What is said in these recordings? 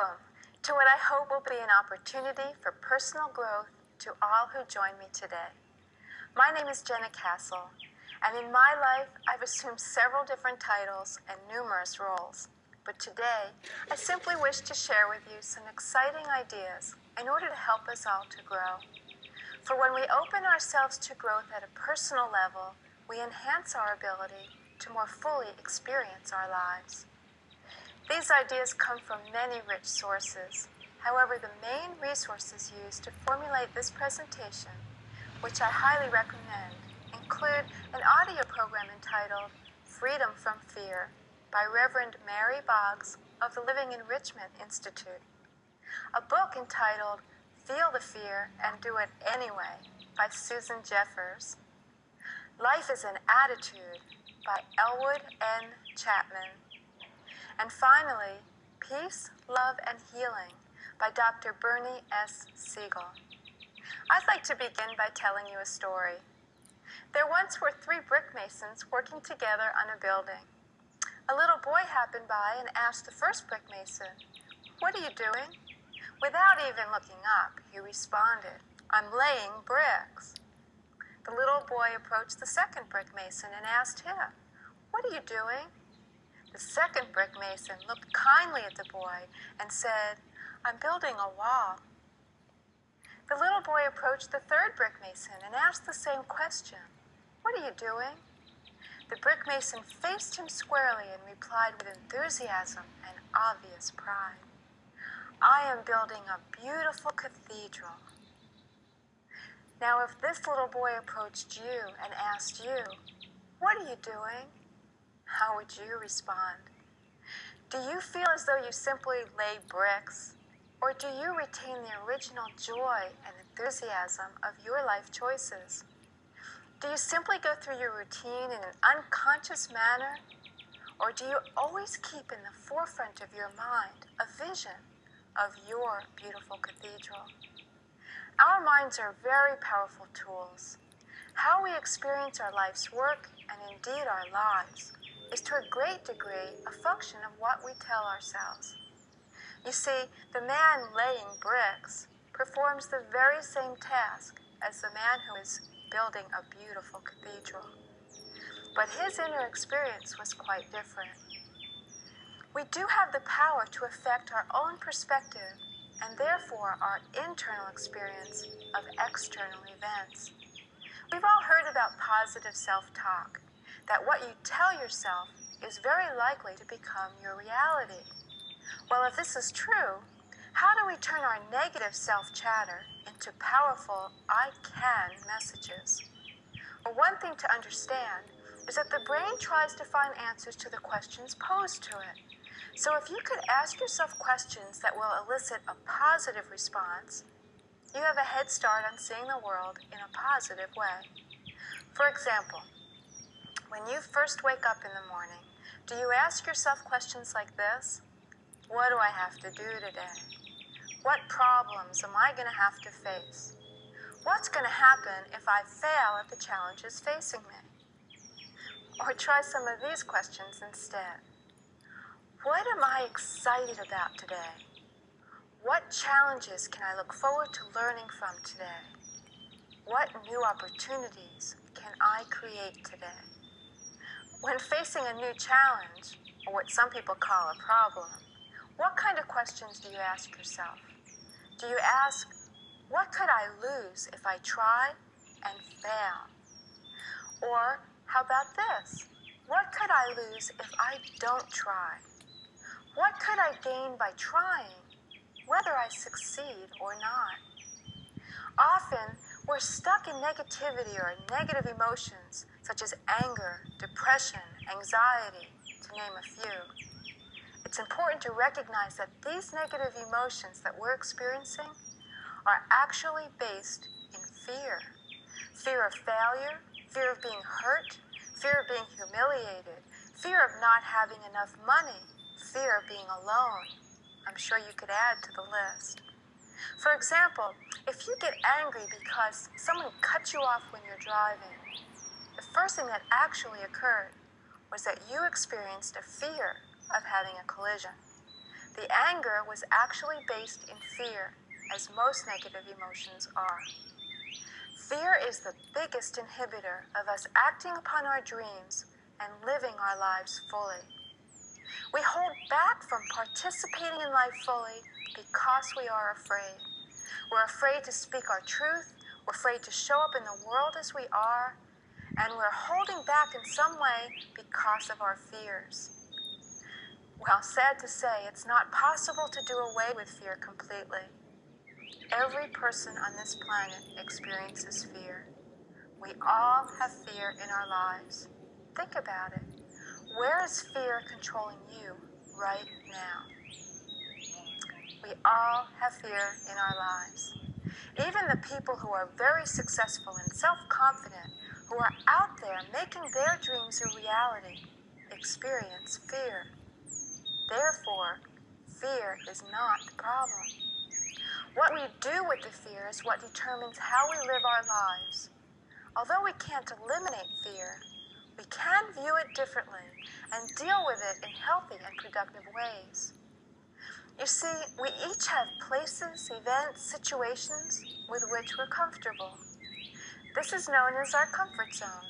Welcome to what I hope will be an opportunity for personal growth to all who join me today. My name is Jenna Castle, and in my life I've assumed several different titles and numerous roles. But today, I simply wish to share with you some exciting ideas in order to help us all to grow. For when we open ourselves to growth at a personal level, we enhance our ability to more fully experience our lives. These ideas come from many rich sources. However, the main resources used to formulate this presentation, which I highly recommend, include an audio program entitled Freedom from Fear by Reverend Mary Boggs of the Living Enrichment Institute, a book entitled Feel the Fear and Do It Anyway by Susan Jeffers, Life is an Attitude by Elwood N. Chapman, and finally, Peace, Love, and Healing by Dr. Bernie S. Siegel. I'd like to begin by telling you a story. There once were 3 brick masons working together on a building. A little boy happened by and asked the first brick mason, "What are you doing?" Without even looking up, he responded, "I'm laying bricks." The little boy approached the second brick mason and asked him, "What are you doing?" The second brick mason looked kindly at the boy and said, "I'm building a wall." The little boy approached the third brick mason and asked the same question, "What are you doing?" The brick mason faced him squarely and replied with enthusiasm and obvious pride, "I am building a beautiful cathedral." Now, if this little boy approached you and asked you, "What are you doing?" how would you respond? Do you feel as though you simply lay bricks, or do you retain the original joy and enthusiasm of your life choices? Do you simply go through your routine in an unconscious manner, or do you always keep in the forefront of your mind a vision of your beautiful cathedral? Our minds are very powerful tools. How we experience our life's work, and indeed our lives, is to a great degree a function of what we tell ourselves. You see, the man laying bricks performs the very same task as the man who is building a beautiful cathedral. But his inner experience was quite different. We do have the power to affect our own perspective and therefore our internal experience of external events. We've all heard about positive self-talk, that what you tell yourself is very likely to become your reality. Well, if this is true, how do we turn our negative self-chatter into powerful I can messages? Well, one thing to understand is that the brain tries to find answers to the questions posed to it. So if you could ask yourself questions that will elicit a positive response, you have a head start on seeing the world in a positive way. For example, when you first wake up in the morning, do you ask yourself questions like this? What do I have to do today? What problems am I going to have to face? What's going to happen if I fail at the challenges facing me? Or try some of these questions instead. What am I excited about today? What challenges can I look forward to learning from today? What new opportunities can I create today? When facing a new challenge, or what some people call a problem, what kind of questions do you ask yourself? Do you ask, what could I lose if I try and fail? Or how about this? What could I lose if I don't try? What could I gain by trying, whether I succeed or not? Often, we're stuck in negativity or negative emotions, such as anger, depression, anxiety, to name a few. It's important to recognize that these negative emotions that we're experiencing are actually based in fear. Fear of failure, fear of being hurt, fear of being humiliated, fear of not having enough money, fear of being alone. I'm sure you could add to the list. For example, if you get angry because someone cut you off when you're driving, the first thing that actually occurred was that you experienced a fear of having a collision. The anger was actually based in fear, as most negative emotions are. Fear is the biggest inhibitor of us acting upon our dreams and living our lives fully. We hold back from participating in life fully because we are afraid. We're afraid to speak our truth, we're afraid to show up in the world as we are, and we're holding back in some way because of our fears. Well, sad to say, it's not possible to do away with fear completely. Every person on this planet experiences fear. We all have fear in our lives. Think about it. Where is fear controlling you right now? We all have fear in our lives. Even the people who are very successful and self-confident, who are out there making their dreams a reality, experience fear. Therefore, fear is not the problem. What we do with the fear is what determines how we live our lives. Although we can't eliminate fear, we can view it differently and deal with it in healthy and productive ways. You see, we each have places, events, situations with which we're comfortable. This is known as our comfort zone.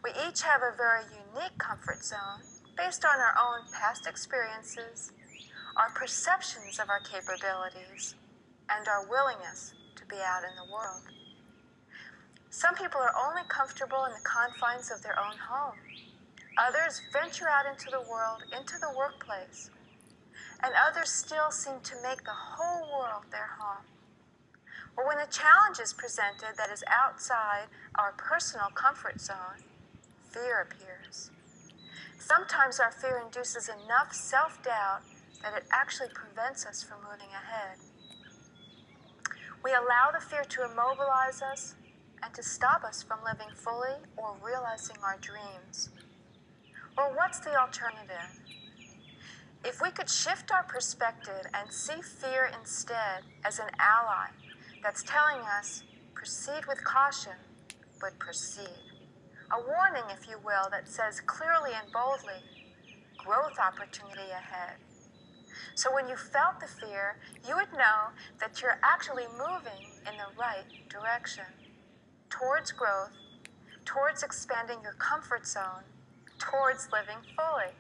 We each have a very unique comfort zone based on our own past experiences, our perceptions of our capabilities, and our willingness to be out in the world. Some people are only comfortable in the confines of their own home. Others venture out into the world, into the workplace. And others still seem to make the whole world their home. But when a challenge is presented that is outside our personal comfort zone, fear appears. Sometimes our fear induces enough self-doubt that it actually prevents us from moving ahead. We allow the fear to immobilize us and to stop us from living fully or realizing our dreams. Well, what's the alternative? If we could shift our perspective and see fear instead as an ally that's telling us, proceed with caution, but proceed. A warning, if you will, that says clearly and boldly, growth opportunity ahead. So when you felt the fear, you would know that you're actually moving in the right direction, towards growth, towards expanding your comfort zone, towards living fully.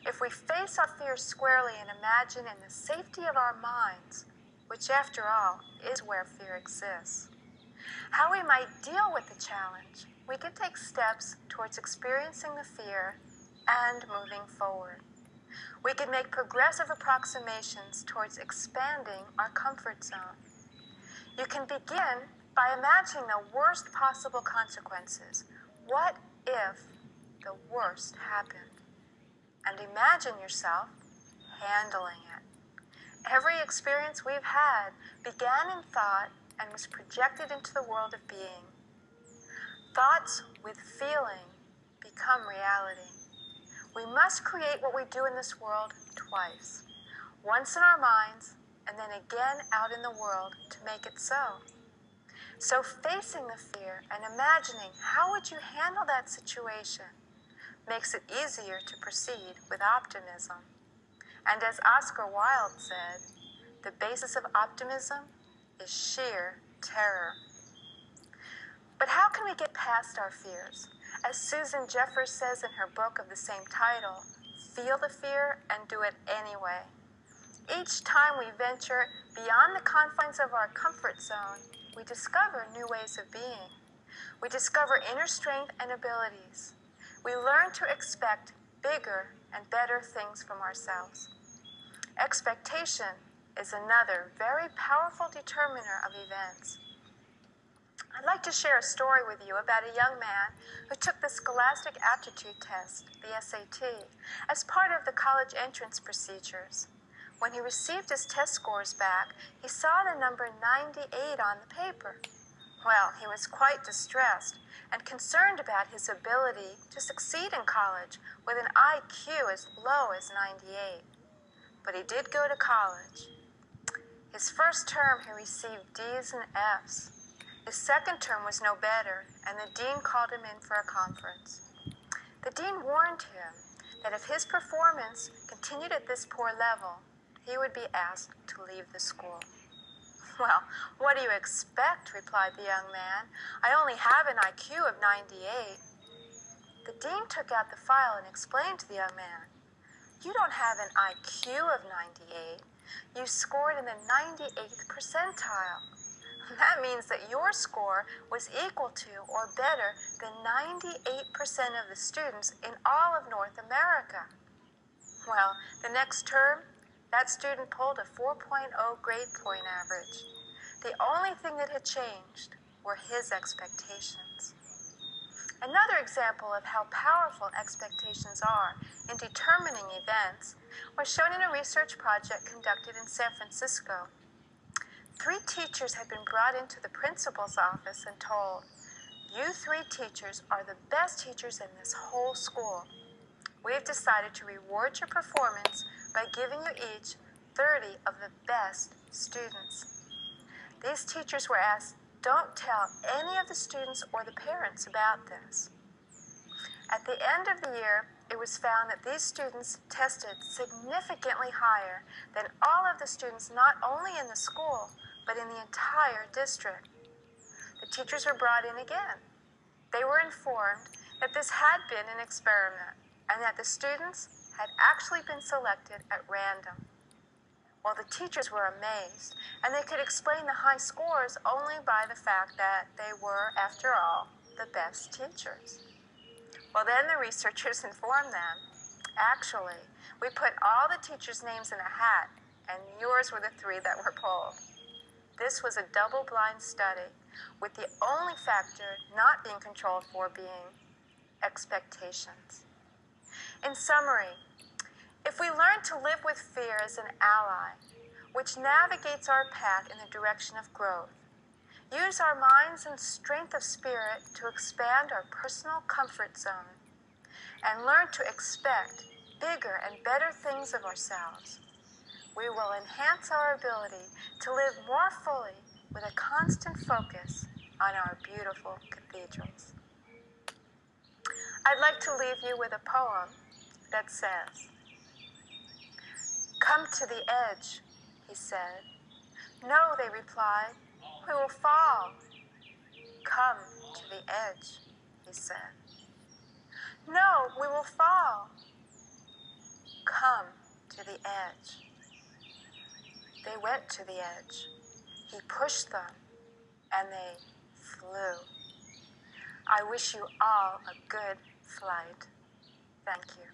If we face our fears squarely and imagine in the safety of our minds, which after all is where fear exists, how we might deal with the challenge, we can take steps towards experiencing the fear and moving forward. We can make progressive approximations towards expanding our comfort zone. You can begin by imagining the worst possible consequences. What if the worst happened? And imagine yourself handling it. Every experience we've had began in thought and was projected into the world of being. Thoughts with feeling become reality. We must create what we do in this world twice. Once in our minds, and then again out in the world to make it so. So facing the fear and imagining how would you handle that situation makes it easier to proceed with optimism. And as Oscar Wilde said, the basis of optimism is sheer terror. But how can we get past our fears? As Susan Jeffers says in her book of the same title, feel the fear and do it anyway. Each time we venture beyond the confines of our comfort zone, we discover new ways of being. We discover inner strength and abilities. We learn to expect bigger and better things from ourselves. Expectation is another very powerful determiner of events. I'd like to share a story with you about a young man who took the Scholastic Aptitude Test, the SAT, as part of the college entrance procedures. When he received his test scores back, he saw the number 98 on the paper. Well, he was quite distressed and concerned about his ability to succeed in college with an IQ as low as 98. But he did go to college. His first term, he received D's and F's. His second term was no better, and the dean called him in for a conference. The dean warned him that if his performance continued at this poor level, he would be asked to leave the school. "Well, what do you expect?" replied the young man. "I only have an IQ of 98. The dean took out the file and explained to the young man, "You don't have an IQ of 98. You scored in the 98th percentile. That means that your score was equal to or better than 98% of the students in all of North America." Well, the next term, that student pulled a 4.0 grade point average. The only thing that had changed were his expectations. Another example of how powerful expectations are in determining events was shown in a research project conducted in San Francisco. 3 teachers had been brought into the principal's office and told, "You 3 teachers are the best teachers in this whole school. We've decided to reward your performance by giving you each 30 of the best students." These teachers were asked, "Don't tell any of the students or the parents about this." At the end of the year, it was found that these students tested significantly higher than all of the students not only in the school, but in the entire district. The teachers were brought in again. They were informed that this had been an experiment and that the students had actually been selected at random. Well, the teachers were amazed, and they could explain the high scores only by the fact that they were, after all, the best teachers. Well, then the researchers informed them, "Actually, we put all the teachers' names in a hat, and yours were the 3 that were pulled." This was a double-blind study, with the only factor not being controlled for being expectations. In summary, if we learn to live with fear as an ally, which navigates our path in the direction of growth, use our minds and strength of spirit to expand our personal comfort zone, and learn to expect bigger and better things of ourselves, we will enhance our ability to live more fully with a constant focus on our beautiful cathedrals. I'd like to leave you with a poem that says, "Come to the edge," he said. "No," they replied, "we will fall." "Come to the edge," he said. "No, we will fall." "Come to the edge." They went to the edge. He pushed them, and they flew. I wish you all a good flight. Thank you.